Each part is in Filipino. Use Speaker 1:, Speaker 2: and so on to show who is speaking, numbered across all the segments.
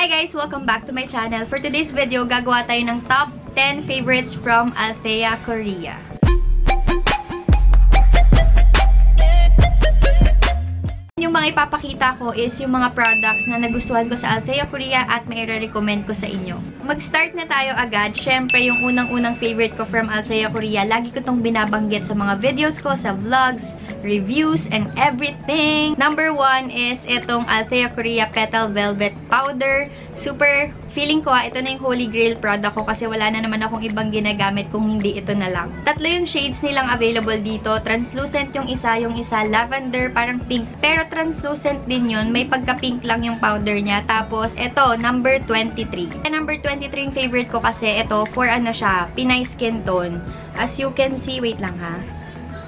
Speaker 1: Hi guys! Welcome back to my channel. For today's video, gagawa tayo ng top 10 favorites from Althea Korea. Yung mga ipapakita ko is yung mga products na nagustuhan ko sa Althea Korea at may i-recommend ko sa inyo. Mag-start na tayo agad. Syempre, yung unang-unang favorite ko from Althea Korea, lagi ko tong binabanggit sa mga videos ko, sa vlogs, reviews, and everything. Number 1 is itong Althea Korea Petal Velvet Powder. Super, feeling ko ito na yung holy grail product ko kasi wala na naman akong ibang ginagamit kung hindi ito na lang. Tatlo yung shades nilang available dito. Translucent yung isa lavender, parang pink. Pero translucent din yun. May pagka-pink lang yung powder niya. Tapos, ito, number 23. Number 23 yung favorite ko kasi ito, for ano siya, Pinay skin tone. As you can see, wait lang ha.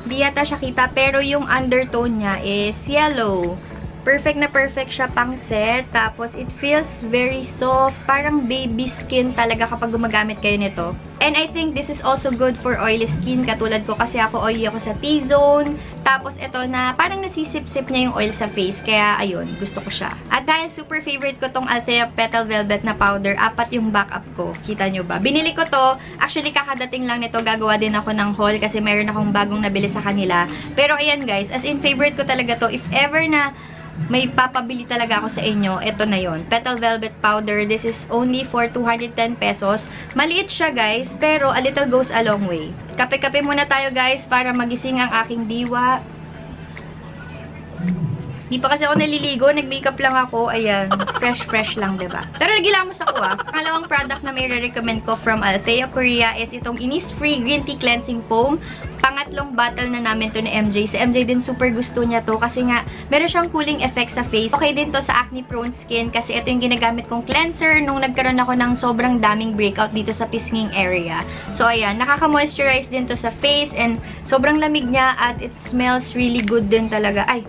Speaker 1: Di yata siya kita, pero yung undertone niya is yellow. Perfect na perfect siya pang set. Tapos, it feels very soft. Parang baby skin talaga kapag gumagamit kayo nito. And I think this is also good for oily skin. Katulad ko kasi ako oily ako sa T-zone. Tapos, ito na parang nasisip-sip niya yung oil sa face. Kaya, ayun, gusto ko siya. At dahil super favorite ko tong Althea Petal Velvet na powder, 4 yung backup ko. Kita nyo ba? Binili ko to. Actually, kakadating lang nito. Gagawa din ako ng haul kasi mayroon akong bagong nabili sa kanila. Pero, ayan guys, as in favorite ko talaga to. If ever na may papabili talaga ako sa inyo, ito na yon. Petal Velvet Powder. This is only for 210 pesos. Maliit siya guys, pero a little goes a long way. Kape-kape muna tayo guys para magising ang aking diwa. Di pa kasi ako naliligo, nag-makeup lang ako. Ayan, fresh lang, diba? Pero nagilamos ako Pangalawang product na may re-recommend ko from Althea Korea is itong Innisfree Green Tea Cleansing Foam. Pangatlong bottle na namin to ni MJ. Si MJ din super gusto niya to kasi nga meron siyang cooling effect sa face. Okay din to sa acne prone skin kasi ito yung ginagamit kong cleanser nung nagkaroon ako ng sobrang daming breakout dito sa pisnging area. So ayan, nakaka-moisturize din to sa face and sobrang lamig niya at it smells really good din talaga. Ay,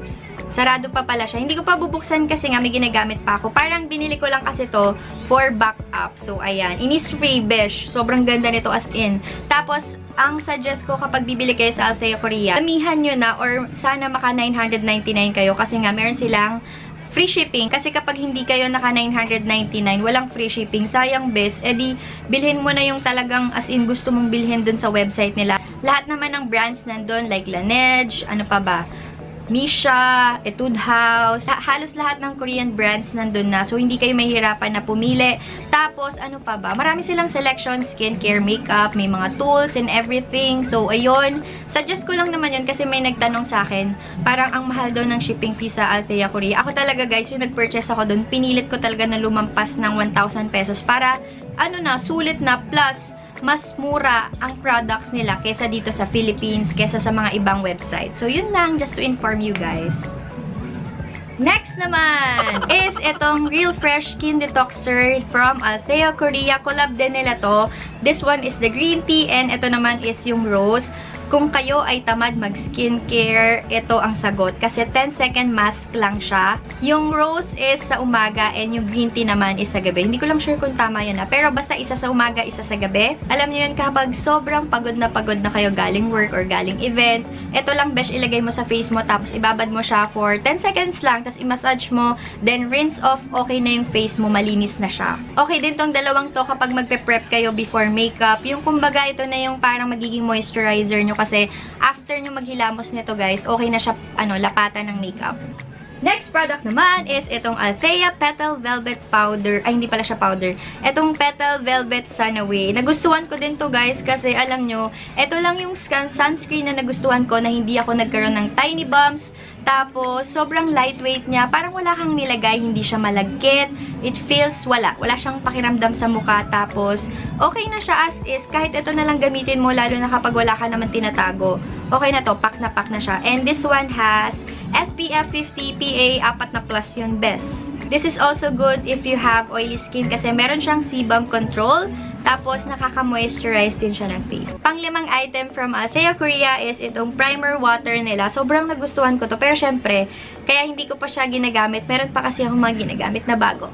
Speaker 1: sarado pa pala siya. Hindi ko pa bubuksan kasi nga may ginagamit pa ako. Parang binili ko lang kasi to for backup. So, ayan. Innisfree beige. Sobrang ganda nito as in. Tapos, ang suggest ko kapag bibili kayo sa Althea Korea, damihan nyo na or sana maka 999 kayo kasi nga meron silang free shipping. Kasi kapag hindi kayo naka 999, walang free shipping. Sayang best. E di, bilhin mo na yung talagang as in gusto mong bilhin dun sa website nila. Lahat naman ng brands nandun like Laneige, ano pa ba? Misha, Etude House, halos lahat ng Korean brands nandun na. So, hindi kayo mahihirapan na pumili. Tapos, ano pa ba? Marami silang selection, skincare, makeup, may mga tools and everything. So, ayun. Suggest ko lang naman yun kasi may nagtanong sa akin. Parang ang mahal daw ng shipping fee sa Althea Korea. Ako talaga guys, yung nag-purchase ako dun, pinilit ko talaga na lumampas ng 1,000 pesos para, ano na, sulit na plus mas mura ang products nila kesa dito sa Philippines, kesa sa mga ibang website. So, yun lang, just to inform you guys. Next naman is itong Real Fresh Skin Detoxer from Althea Korea. Collab din nila to. This one is the green tea and ito naman is yung rose. Kung kayo ay tamad mag-skincare, ito ang sagot. Kasi 10-second mask lang siya. Yung rose is sa umaga and yung green tea naman is sa gabi. Hindi ko lang sure kung tama yun Pero basta isa sa umaga, isa sa gabi. Alam niyo yun kapag sobrang pagod na kayo galing work or galing event, ito lang best ilagay mo sa face mo tapos ibabad mo siya for 10 seconds lang tapos i-massage mo, then rinse off, okay na yung face mo, malinis na siya. Okay din tong dalawang to kapag magpe-prep kayo before makeup. Yung kumbaga ito na yung parang magiging moisturizer nyo kasi after nyo maghilamos nito guys, okay na siya lapatan ng makeup. Next product naman is itong Althea Petal Velvet Powder. Ay, hindi pala siya powder. Itong Petal Velvet Sunaway. Nagustuhan ko din to guys kasi alam nyo, ito lang yung sunscreen na nagustuhan ko na hindi ako nagkaroon ng tiny bumps. Tapos, sobrang lightweight niya. Parang wala kang nilagay, hindi siya malagkit. It feels wala siyang pakiramdam sa mukha. Tapos, okay na siya as is. Kahit ito na lang gamitin mo, lalo na kapag wala ka naman tinatago. Okay na to, pack na siya. And this one has SPF 50 PA 4+ yun best. This is also good if you have oily skin kasi meron siyang sebum control. Tapos, nakaka-moisturize din siya ng face. Panglimang item from Althea Korea is itong primer water nila. Sobrang nagustuhan ko to. Pero syempre, kaya hindi ko pa siya ginagamit. Meron pa kasi akong mga ginagamit na bago.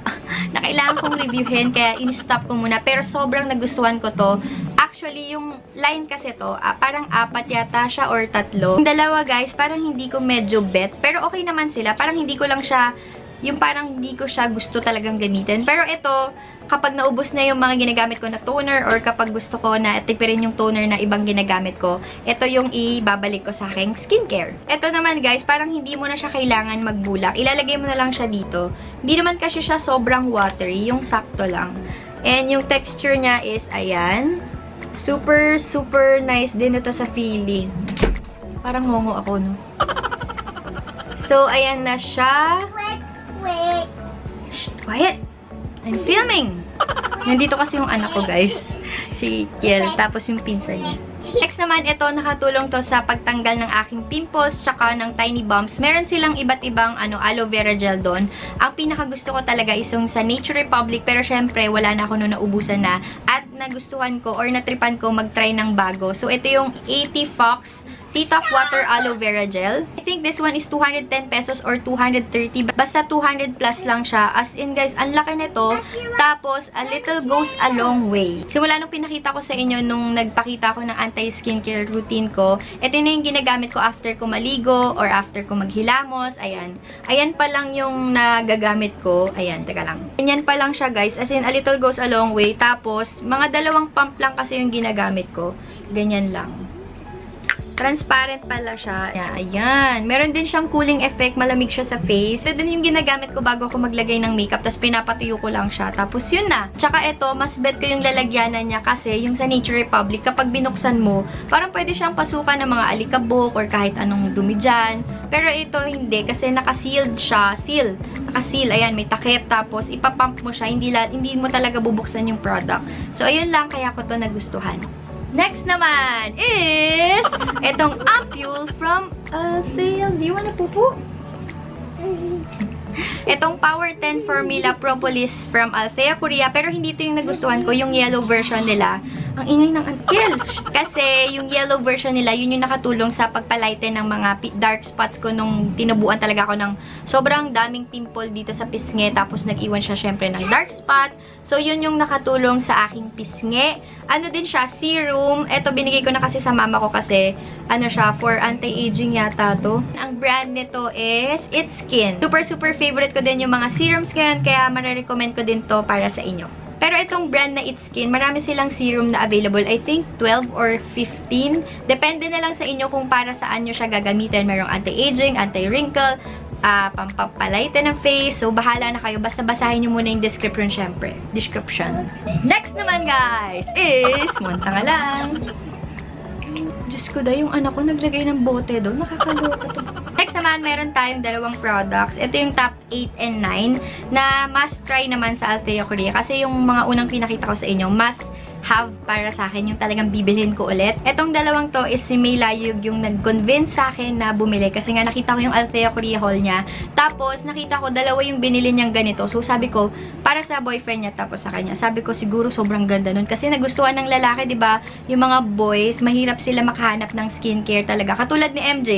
Speaker 1: Na kailangan kong reviewin, kaya in-stop ko muna. Pero sobrang nagustuhan ko to. Actually, yung line kasi to, parang 4 yata siya or 3. Yung dalawa guys, parang hindi ko medyo bet. Pero okay naman sila. Parang hindi ko lang siya yung parang hindi ko siya gusto talagang gamitin. Pero ito, kapag naubos na yung mga ginagamit ko na toner or kapag gusto ko na tipirin yung toner na ibang ginagamit ko, ito yung ibabalik ko sa aking skincare. Ito naman guys, parang hindi mo na siya kailangan magbulak. Ilalagay mo na lang siya dito. Hindi naman kasi siya sobrang watery, yung sakto lang. And yung texture niya is, ayan. Super, super nice din ito sa feeling. Parang ngongo ako, no? So, ayan na siya.
Speaker 2: Wait.
Speaker 1: Shh, quiet! I'm filming! Nandito kasi yung anak ko, guys. Si Kiel, tapos yung pinsan niya. Next naman, ito, nakatulong to sa pagtanggal ng aking pimples, tsaka ng tiny bumps. Meron silang iba't ibang aloe vera gel doon. Ang pinakagusto ko talaga is yung sa Nature Republic, pero syempre, wala na ako noon naubusan na. At nagustuhan ko or natripan ko mag-try ng bago. So, ito yung 80 Fox Tea-Top Water Aloe Vera Gel. I think this one is 210 pesos or 230. Basta 200 plus lang siya. As in guys, ang laki nito. Tapos, a little goes a long way. Simula nung pinakita ko sa inyo nung nagpakita ko ng anti-skincare routine ko, ito na yung ginagamit ko after ko maligo or after ko maghilamos. Ayan. Ayan pa lang yung nagagamit ko. Ayan, teka lang. Ganyan pa lang siya guys. As in, a little goes a long way. Tapos, mga dalawang pump lang kasi yung ginagamit ko. Ganyan lang. Transparent pala siya. Ayan. Meron din siyang cooling effect. Malamig siya sa face. Ito din yung ginagamit ko bago ako maglagay ng makeup. Tapos pinapatuyo ko lang siya. Tapos yun na. Tsaka ito, mas bet ko yung lalagyanan niya kasi yung sa Nature Republic, kapag binuksan mo, parang pwede siyang pasukan ng mga alikabok or kahit anong dumi dyan. Pero ito hindi kasi naka-sealed siya. Seal. Naka-seal. Ayan, may takip. Tapos ipapump mo siya. Hindi mo talaga bubuksan yung product. So, ayun lang. Kaya ko to nagustuhan. Next naman is itong Ampule from Althea. Do you wanna pupu? Itong Power 10 Formula Propolis from Althea, Korea. Pero hindi ito yung nagustuhan ko. Yung yellow version nila. Ang ingay ng until. Kasi yung yellow version nila, yun yung nakatulong sa pagpalighten ng mga dark spots ko nung tinubuan talaga ako ng sobrang daming pimple dito sa pisngi. Tapos nag-iwan siya syempre ng dark spot. So yun yung nakatulong sa aking pisngi. Ano din siya, serum. Ito binigay ko na kasi sa mama ko kasi ano siya, for anti-aging yata to. Ang brand nito is It's Skin. Super, super favorite ko din yung mga serums ngayon. Kaya marirecommend ko din to para sa inyo. Pero itong brand na It's Skin, marami silang serum na available. I think 12 or 15. Depende na lang sa inyo kung para saan nyo siya gagamitin. Merong anti-aging, anti-wrinkle, pampapalighten ng face. So, bahala na kayo. Basta basahin nyo muna yung description syempre. Description. Next naman guys is, munta nga lang. Diyos ko da, yung anak ko naglagay ng bote doon. Nakakaloka to. Next naman, meron tayong dalawang products. Ito yung top 8 and 9 na must try naman sa Althea Korea. Kasi yung mga unang pinakita ko sa inyo, must have para sa akin, yung talagang bibilhin ko ulit. Etong dalawang to is si May Layug yung nag-convince sa akin na bumili. Kasi nga nakita ko yung Althea Korea haul niya. Tapos, nakita ko dalawa yung binili niyang ganito. So, sabi ko, para sa boyfriend niya tapos sa kanya. Sabi ko, siguro sobrang ganda nun. Kasi nagustuhan ng lalaki, diba? Yung mga boys, mahirap sila makahanap ng skincare talaga. Katulad ni MJ.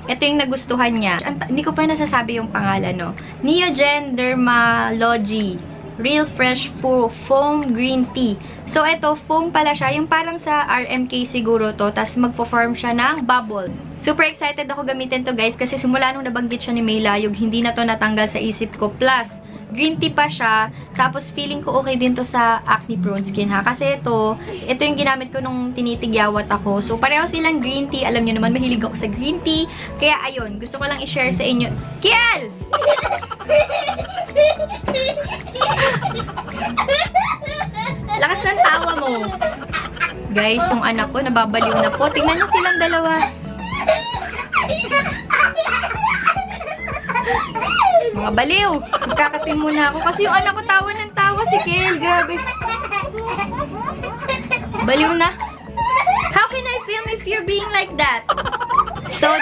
Speaker 1: Ito yung nagustuhan niya. Hindi ko pa nasasabi yung pangalan, no? Neogen Dermalogy Real Fresh Foam Green Tea. So, ito, foam pala siya. Yung parang sa RMK siguro to. Tapos, magpo-form siya ng bubble. Super excited ako gamitin to, guys. Kasi simula nung nabanggit siya ni May Layug, hindi na to natanggal sa isip ko. Plus, green tea pa siya. Tapos, feeling ko okay din to sa acne-prone skin, ha? Kasi ito yung ginamit ko nung tinitigyawat ako. So, pareho silang green tea. Alam nyo naman, mahilig ako sa green tea. Kaya, ayun, gusto ko lang i-share sa inyo. Kiel! Lakas ng tawa mo. Guys, yung anak ko, nababaliw na po. Tingnan nyo silang dalawa. Mga baliw. Magkakapin muna ako. Kasi yung anak ko tawa ng tawa si Kiel. Grabe. Baliw na. How can I film if you're being like that? So,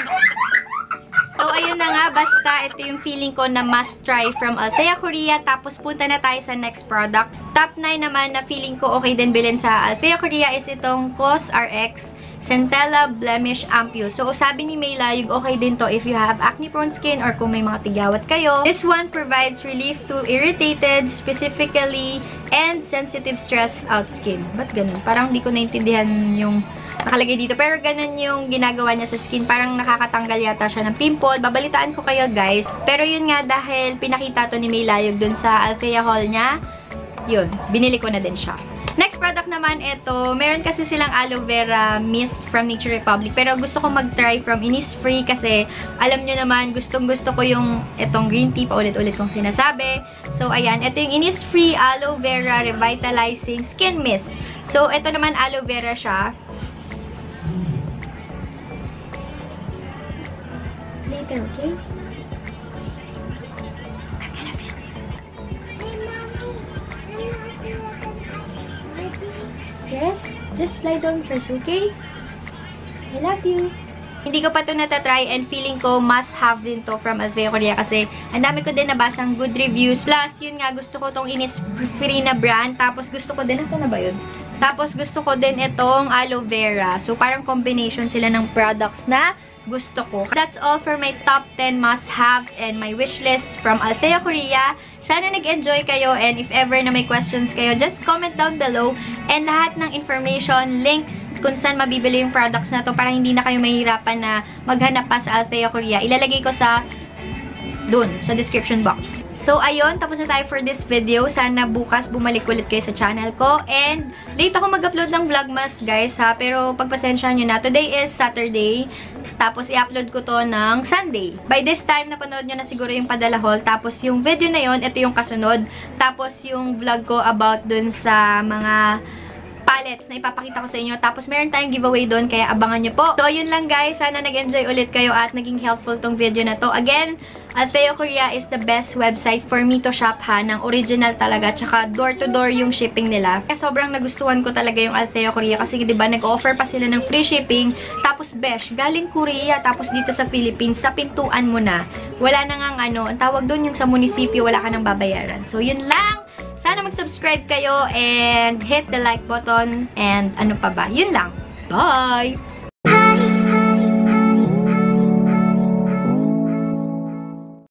Speaker 1: ayun na nga. Basta, ito yung feeling ko na must try from Althea Korea. Tapos, punta na tayo sa next product. Top 9 naman na feeling ko okay din bilhin sa Althea Korea is itong COSRX Centella Blemish Ampoule. So, sabi ni May Layug, okay din to if you have acne-prone skin or kung may mga tigyawat kayo. This one provides relief to irritated, specifically, and sensitive stressed out skin. Ba't ganun? Parang di ko naintindihan yung nakalagay dito. Pero ganun yung ginagawa niya sa skin. Parang nakakatanggal yata siya ng pimple. Babalitaan ko kayo, guys. Pero yun nga, dahil pinakita to ni May Layug dun sa Althea haul niya, yun, binili ko na din siya. Next product naman, ito. Meron kasi silang aloe vera mist from Nature Republic. Pero gusto ko mag-try from Innisfree kasi alam nyo naman, gustong-gusto ko yung itong green tea. Paulit-ulit kong sinasabi. So, ayan. Ito yung Innisfree Aloe Vera Revitalizing Skin Mist. So, ito naman aloe vera siya. Later, okay? Yes, just lie down first, okay? I love you. Hindi ko pa ito natatry and feeling ko must have din to from Althea Korea kasi ang dami ko din nabasang good reviews. Plus, yun nga, gusto ko tong Innisfree na brand. Tapos gusto ko din, nasa na ba yun? Tapos gusto ko din itong aloe vera. So, parang combination sila ng products na gusto ko. That's all for my top 10 must-haves and my wish list from Althea Korea. Sana nag-enjoy kayo and if ever na may questions kayo, just comment down below. And lahat ng information, links kung saan mabibili yung products na to para hindi na kayo mahihirapan na maghanap pa sa Althea Korea. Ilalagay ko sa sa description box. So, ayun, tapos na tayo for this video. Sana bukas bumalik ulit kayo sa channel ko. And, late ako mag-upload ng vlogmas, guys, ha? Pero, pagpasensyahan nyo na. Today is Saturday. Tapos, i-upload ko to ng Sunday. By this time, napanood nyo na siguro yung padala haul. Tapos, yung video na yun, ito yung kasunod. Tapos, yung vlog ko about dun sa mga palettes na ipapakita ko sa inyo. Tapos, meron tayong giveaway doon, kaya abangan nyo po. So, yun lang, guys. Sana nag-enjoy ulit kayo at naging helpful tong video na to. Again, Althea Korea is the best website for me to shop, ha, ng original talaga. Tsaka, door-to-door yung shipping nila. Kaya sobrang nagustuhan ko talaga yung Althea Korea kasi, diba, nag-offer pa sila ng free shipping. Tapos, besh, galing Korea, tapos dito sa Philippines, sa pintuan mo na. Wala na ngang ang tawag doon yung sa munisipyo, wala ka nang babayaran. So, yun lang. Sana mag-subscribe kayo and hit the like button and ano pa ba. Yun lang. Bye!